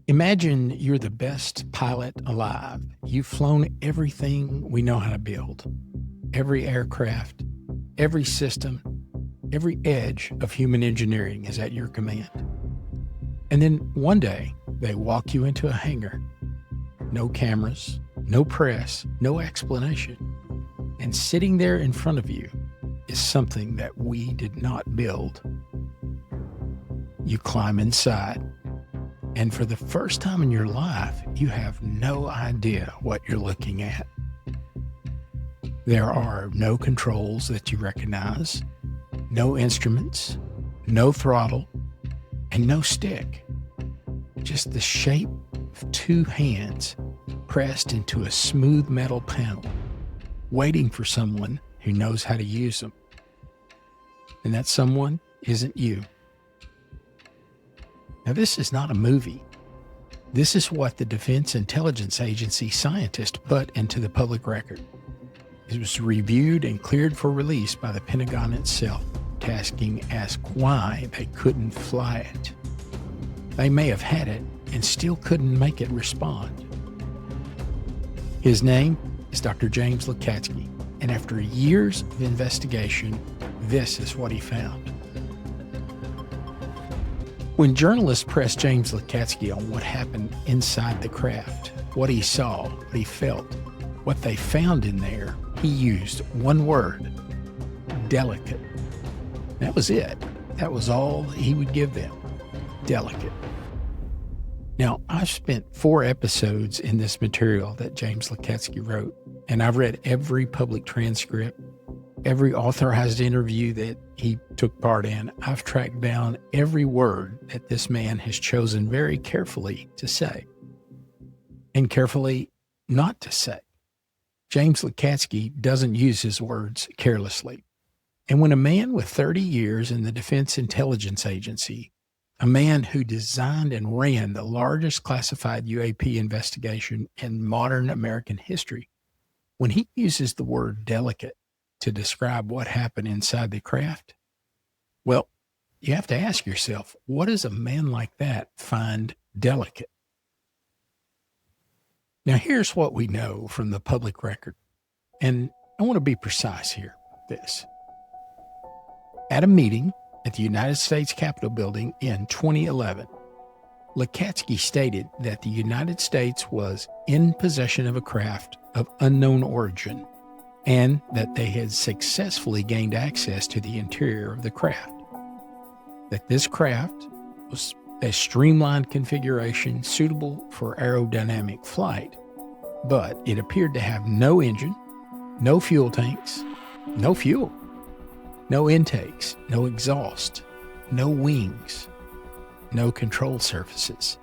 Imagine you're the best pilot alive. You've flown everything we know how to build. Every aircraft, every system, every edge of human engineering is at your command. And then one day, they walk you into a hangar. No cameras, no press, no explanation. And sitting there in front of you is something that we did not build. You climb inside. And for the first time in your life, you have no idea what you're looking at. There are no controls that you recognize, no instruments, no throttle, and no stick. Just the shape of two hands pressed into a smooth metal panel, waiting for someone who knows how to use them. And that someone isn't you. Now, this is not a movie. This is what the Defense Intelligence Agency scientists put into the public record. It was reviewed and cleared for release by the Pentagon itself, tasking ask why they couldn't fly it. They may have had it and still couldn't make it respond. His name is Dr. James Lacatski, and after years of investigation, this is what he found. When journalists pressed James Lacatski on what happened inside the craft, what he saw, what he felt, what they found in there, he used one word: delicate. That was it. That was all he would give them. Delicate. Now, I've spent 4 episodes in this material that James Lacatski wrote, and I've read every public transcript, every authorized interview that he took part in. I've tracked down every word that this man has chosen very carefully to say, and carefully not to say. James Lacatski doesn't use his words carelessly. And when a man with 30 years in the Defense Intelligence Agency, a man who designed and ran the largest classified UAP investigation in modern American history, when he uses the word delicate to describe what happened inside the craft, well, you have to ask yourself, what does a man like that find delicate? Now, here's what we know from the public record, and I want to be precise here. This. At a meeting at the United States Capitol building in 2011, Lacatski stated that the United States was in possession of a craft of unknown origin and that they had successfully gained access to the interior of the craft. That this craft was a streamlined configuration suitable for aerodynamic flight, but it appeared to have no engine, no fuel tanks, no fuel, no intakes, no exhaust, no wings, no control surfaces.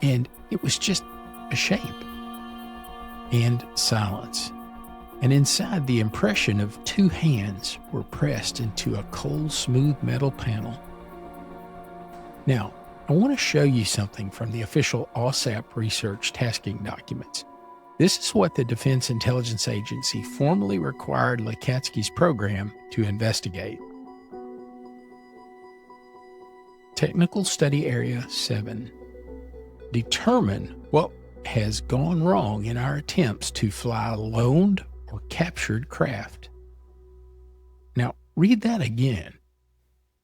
And it was just a shape and silence. And inside, the impression of 2 hands were pressed into a cold, smooth metal panel. Now, I want to show you something from the official AAWSAP research tasking documents. This is what the Defense Intelligence Agency formally required Lacatski's program to investigate. Technical Study Area 7. Determine what has gone wrong in our attempts to fly loaned or captured craft. Now, read that again.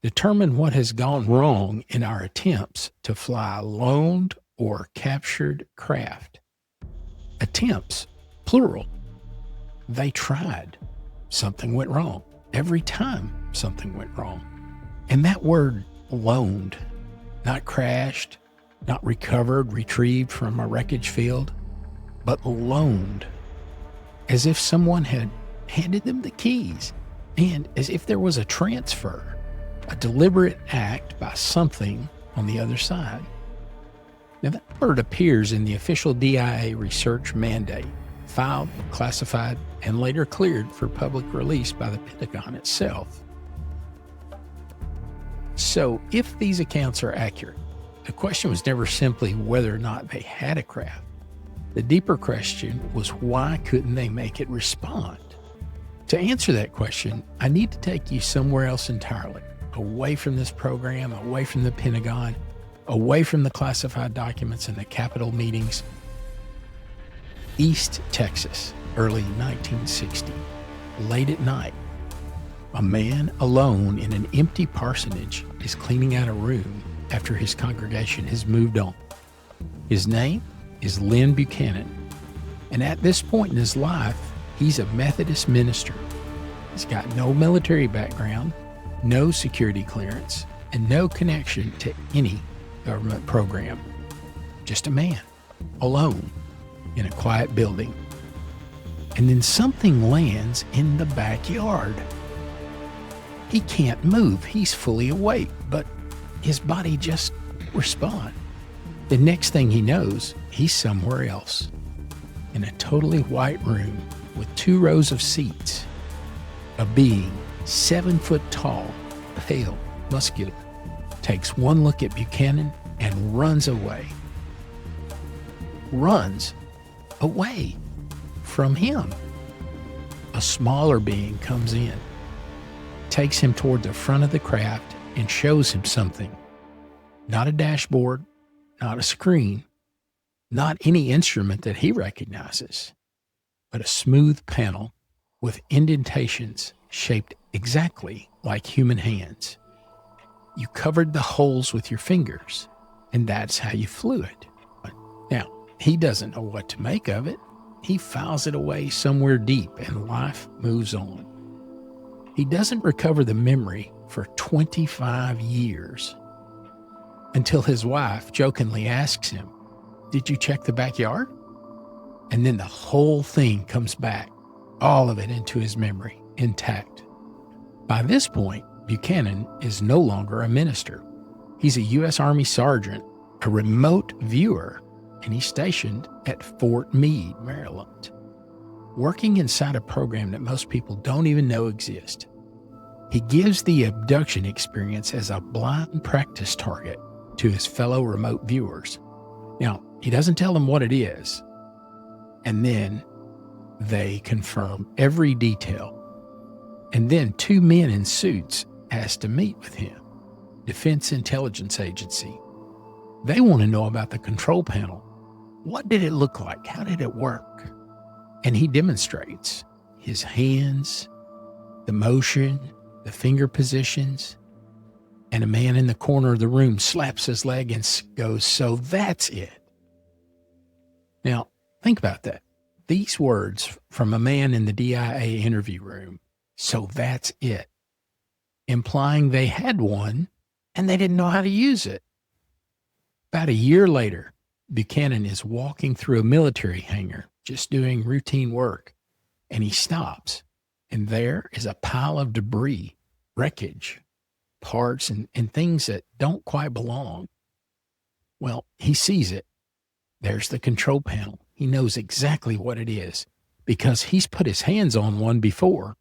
Determine what has gone wrong in our attempts to fly loaned or captured craft. Attempts, plural. They tried. Something went wrong. Every time something went wrong. And that word loaned, not crashed, not recovered, retrieved from a wreckage field, but loaned, as if someone had handed them the keys, and as if there was a transfer, a deliberate act by something on the other side. Now, that word appears in the official DIA research mandate, filed, classified, and later cleared for public release by the Pentagon itself. So, if these accounts are accurate, the question was never simply whether or not they had a craft. The deeper question was, why couldn't they make it respond? To answer that question, I need to take you somewhere else entirely, away from this program, away from the Pentagon, away from the classified documents and the Capitol meetings. East Texas, early 1960, late at night, a man alone in an empty parsonage is cleaning out a room after his congregation has moved on. His name is Lynn Buchanan, and at this point in his life, he's a Methodist minister. He's got no military background, no security clearance, and no connection to any government program. Just a man, alone, in a quiet building. And then something lands in the backyard. He can't move. He's fully awake, but his body just responds. The next thing he knows, he's somewhere else, in a totally white room with 2 rows of seats. A being 7 foot tall, pale, muscular, takes one look at Buchanan and runs away. Runs away from him. A smaller being comes in, takes him toward the front of the craft and shows him something. Not a dashboard, not a screen, not any instrument that he recognizes, but a smooth panel with indentations shaped exactly like human hands. You covered the holes with your fingers, and that's how you flew it. Now, he doesn't know what to make of it. He files it away somewhere deep, and life moves on. He doesn't recover the memory for 25 years until his wife jokingly asks him, "Did you check the backyard?" And then the whole thing comes back, all of it into his memory, intact. By this point, Buchanan is no longer a minister. He's a U.S. Army sergeant, a remote viewer, and he's stationed at Fort Meade, Maryland, working inside a program that most people don't even know exists. He gives the abduction experience as a blind practice target to his fellow remote viewers. Now, he doesn't tell them what it is, and then they confirm every detail. And then 2 men in suits ask to meet with him, Defense Intelligence Agency. They want to know about the control panel. What did it look like? How did it work? And he demonstrates his hands, the motion, the finger positions, and a man in the corner of the room slaps his leg and goes, "So that's it." Now, think about that. These words from a man in the DIA interview room, "So that's it," implying they had one and they didn't know how to use it. About a year later, Buchanan is walking through a military hangar, just doing routine work, and he stops, and there is a pile of debris, wreckage, parts, and things that don't quite belong. Well, he sees it. There's the control panel. He knows exactly what it is because he's put his hands on one before.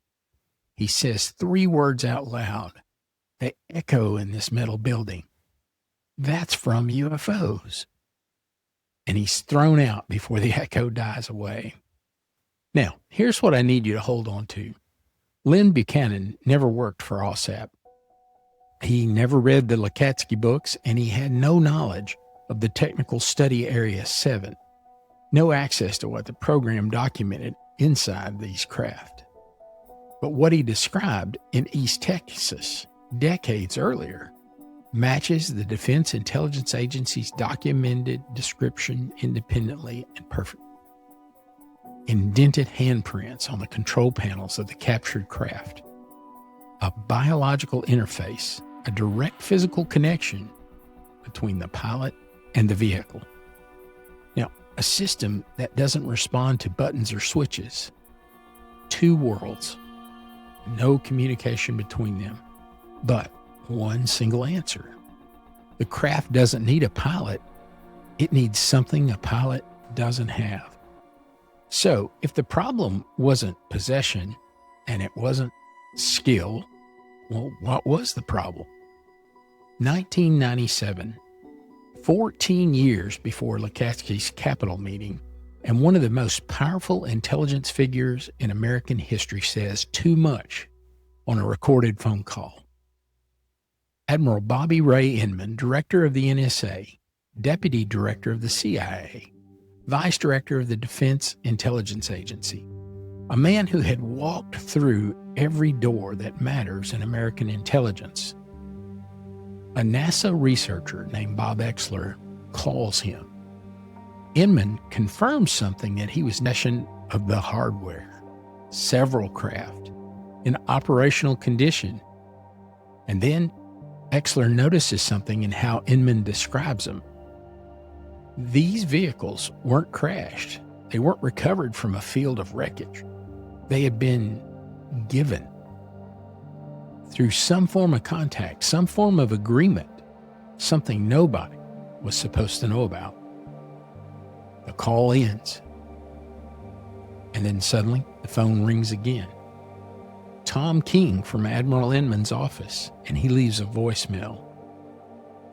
He says 3 words out loud. They echo in this metal building. That's from UFOs. And he's thrown out before the echo dies away. Now, here's what I need you to hold on to. Lynn Buchanan never worked for AAWSAP. He never read the Lacatski books, and he had no knowledge of the Technical Study Area 7. No access to what the program documented inside these craft. But what he described in East Texas decades earlier matches the Defense Intelligence Agency's documented description independently and perfectly. Indented handprints on the control panels of the captured craft. A biological interface, a direct physical connection between the pilot and the vehicle. Now, a system that doesn't respond to buttons or switches. 2 worlds. No communication between them, but one single answer. The craft doesn't need a pilot. It needs something a pilot doesn't have. So if the problem wasn't possession and it wasn't skill, well, what was the problem? 1997, 14 years before Lacatski's Capitol meeting, and one of the most powerful intelligence figures in American history says too much on a recorded phone call. Admiral Bobby Ray Inman, director of the NSA, deputy director of the CIA, vice director of the Defense Intelligence Agency, a man who had walked through every door that matters in American intelligence. A NASA researcher named Bob Exler calls him. Inman confirms something that he was possession of the hardware, several craft, in operational condition. And then Exler notices something in how Inman describes them. These vehicles weren't crashed. They weren't recovered from a field of wreckage. They had been given through some form of contact, some form of agreement, something nobody was supposed to know about. The call ends. And then suddenly the phone rings again. Tom King from Admiral Inman's office, and he leaves a voicemail.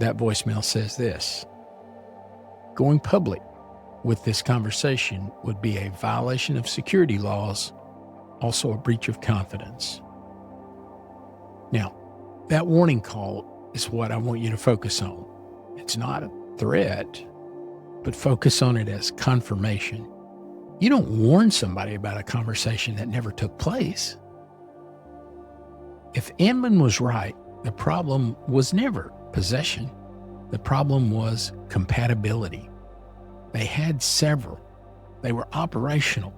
That voicemail says this: going public with this conversation would be a violation of security laws, also a breach of confidence. Now, that warning call is what I want you to focus on. It's not a threat, but focus on it as confirmation. You don't warn somebody about a conversation that never took place. If Inman was right, the problem was never possession. The problem was compatibility. They had several. They were operational.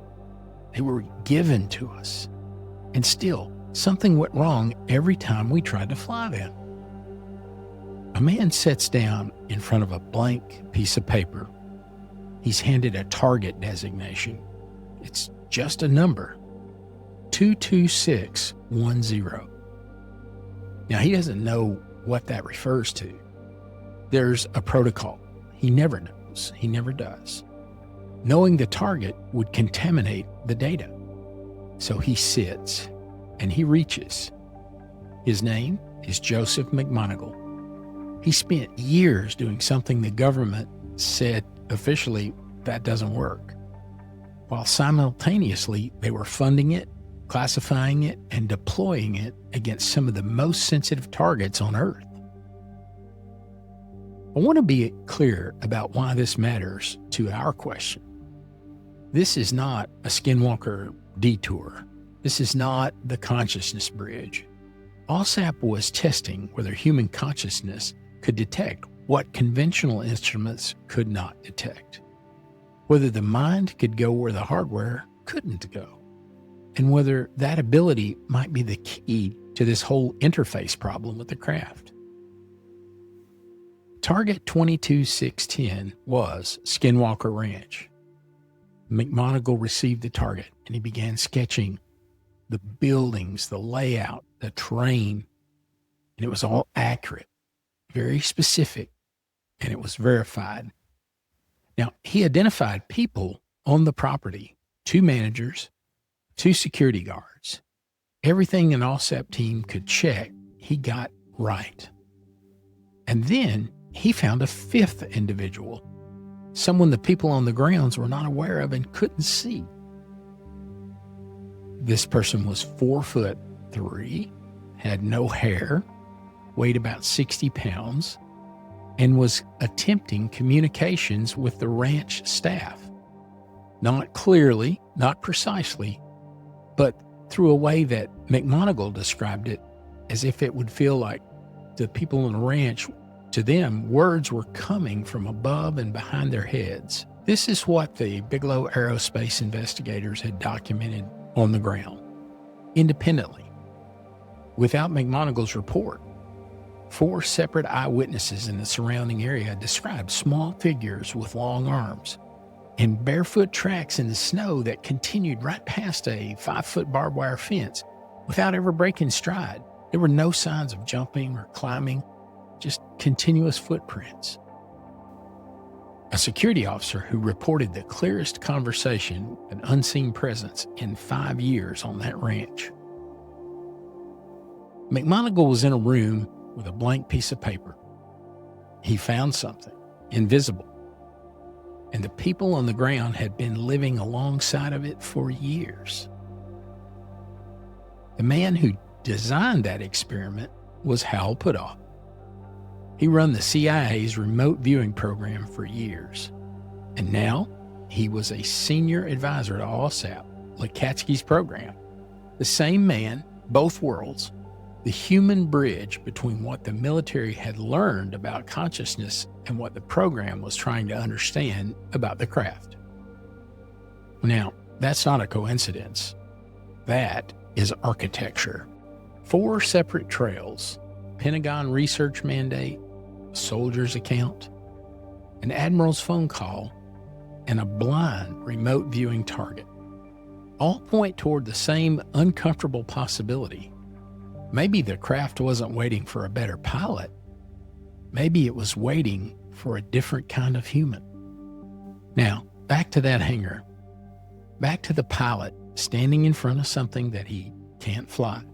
They were given to us. And still, something went wrong every time we tried to fly them. A man sits down in front of a blank piece of paper. He's handed a target designation. It's just a number, 22610. Now, he doesn't know what that refers to. There's a protocol. He never knows. He never does. Knowing the target would contaminate the data. So he sits and he reaches. His name is Joseph McMoneagle. He spent years doing something the government said officially that doesn't work, while simultaneously they were funding it, classifying it, and deploying it against some of the most sensitive targets on Earth. I want to be clear about why this matters to our question. This is not a skinwalker detour. This is not the consciousness bridge. AAWSAP was testing whether human consciousness could detect what conventional instruments could not detect, whether the mind could go where the hardware couldn't go, and whether that ability might be the key to this whole interface problem with the craft. Target 22610 was Skinwalker Ranch. McMoneagle received the target, and he began sketching the buildings, the layout, the terrain, and it was all accurate, very specific, and it was verified. Now, he identified people on the property, 2 managers, 2 security guards. Everything an AAWSAP team could check, he got right. And then he found a 5th individual, someone the people on the grounds were not aware of and couldn't see. This person was 4'3", had no hair, weighed about 60 pounds, and was attempting communications with the ranch staff. Not clearly, not precisely, but through a way that McMoneagle described it as if it would feel like the people on the ranch, to them, words were coming from above and behind their heads. This is what the Bigelow Aerospace investigators had documented on the ground, independently, without McMoneagle's report. 4 separate eyewitnesses in the surrounding area described small figures with long arms and barefoot tracks in the snow that continued right past a 5-foot barbed wire fence without ever breaking stride. There were no signs of jumping or climbing, just continuous footprints. A security officer who reported the clearest conversation an unseen presence in 5 years on that ranch. McMoneagle was in a room with a blank piece of paper. He found something invisible, and the people on the ground had been living alongside of it for years. The man who designed that experiment was Hal Puthoff, He run the CIA's remote viewing program for years. And now he was a senior advisor to AAWSAP, Lacatski's program. The same man, both worlds, the human bridge between what the military had learned about consciousness and what the program was trying to understand about the craft. Now, that's not a coincidence. That is architecture. 4 separate trails, Pentagon research mandate, a soldier's account, an admiral's phone call, and a blind remote viewing target, all point toward the same uncomfortable possibility. Maybe the craft wasn't waiting for a better pilot. Maybe it was waiting for a different kind of human. Now, back to that hangar. Back to the pilot standing in front of something that he can't fly.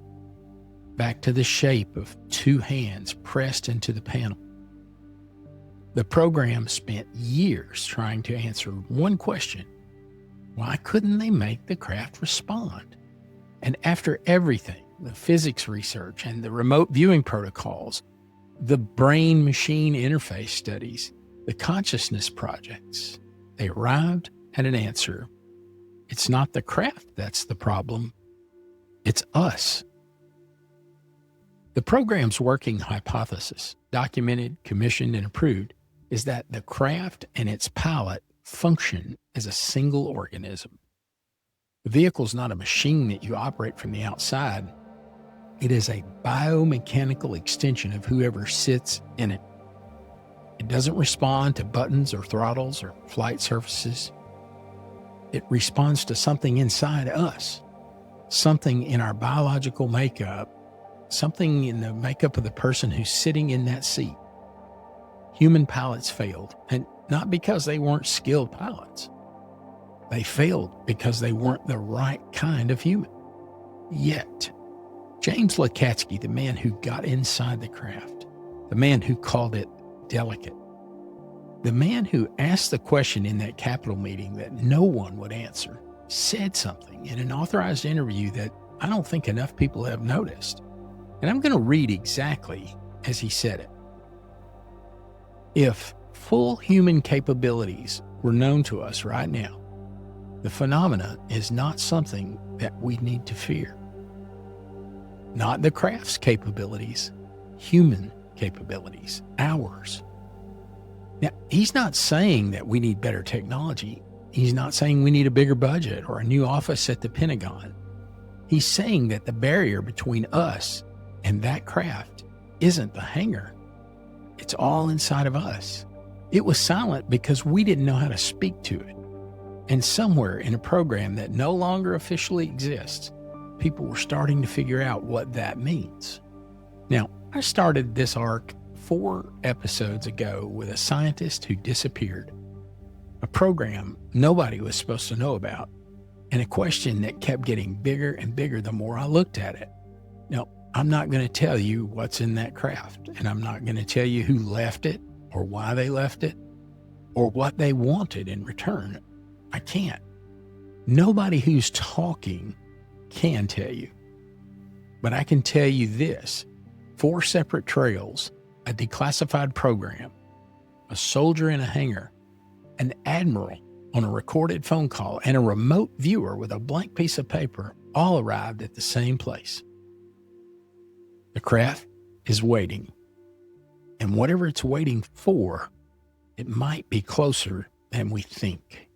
Back to the shape of 2 hands pressed into the panel. The program spent years trying to answer one question. Why couldn't they make the craft respond? And after everything, the physics research and the remote viewing protocols, the brain-machine interface studies, the consciousness projects, they arrived at an answer. It's not the craft that's the problem. It's us. The program's working hypothesis, documented, commissioned, and approved, is that the craft and its pilot function as a single organism. The vehicle's not a machine that you operate from the outside. It is a biomechanical extension of whoever sits in it. It doesn't respond to buttons or throttles or flight surfaces. It responds to something inside us, something in our biological makeup, something in the makeup of the person who's sitting in that seat. Human pilots failed, and not because they weren't skilled pilots. They failed because they weren't the right kind of human. Yet, James Lacatski, the man who got inside the craft, the man who called it delicate, the man who asked the question in that Capitol meeting that no one would answer, said something in an authorized interview that I don't think enough people have noticed. And I'm going to read exactly as he said it. If full human capabilities were known to us right now, the phenomena is not something that we need to fear. Not the craft's capabilities, human capabilities, ours. Now, he's not saying that we need better technology. He's not saying we need a bigger budget or a new office at the Pentagon. He's saying that the barrier between us and that craft isn't the hangar. It's all inside of us. It was silent because we didn't know how to speak to it. And somewhere in a program that no longer officially exists, people were starting to figure out what that means. Now, I started this arc 4 episodes ago with a scientist who disappeared, a program nobody was supposed to know about, and a question that kept getting bigger and bigger the more I looked at it. Now, I'm not going to tell you what's in that craft, and I'm not going to tell you who left it or why they left it or what they wanted in return. I can't. Nobody who's talking can tell you. But I can tell you this: 4 separate trails, a declassified program, a soldier in a hangar, an admiral on a recorded phone call, and a remote viewer with a blank piece of paper all arrived at the same place. The craft is waiting. And whatever it's waiting for, it might be closer than we think.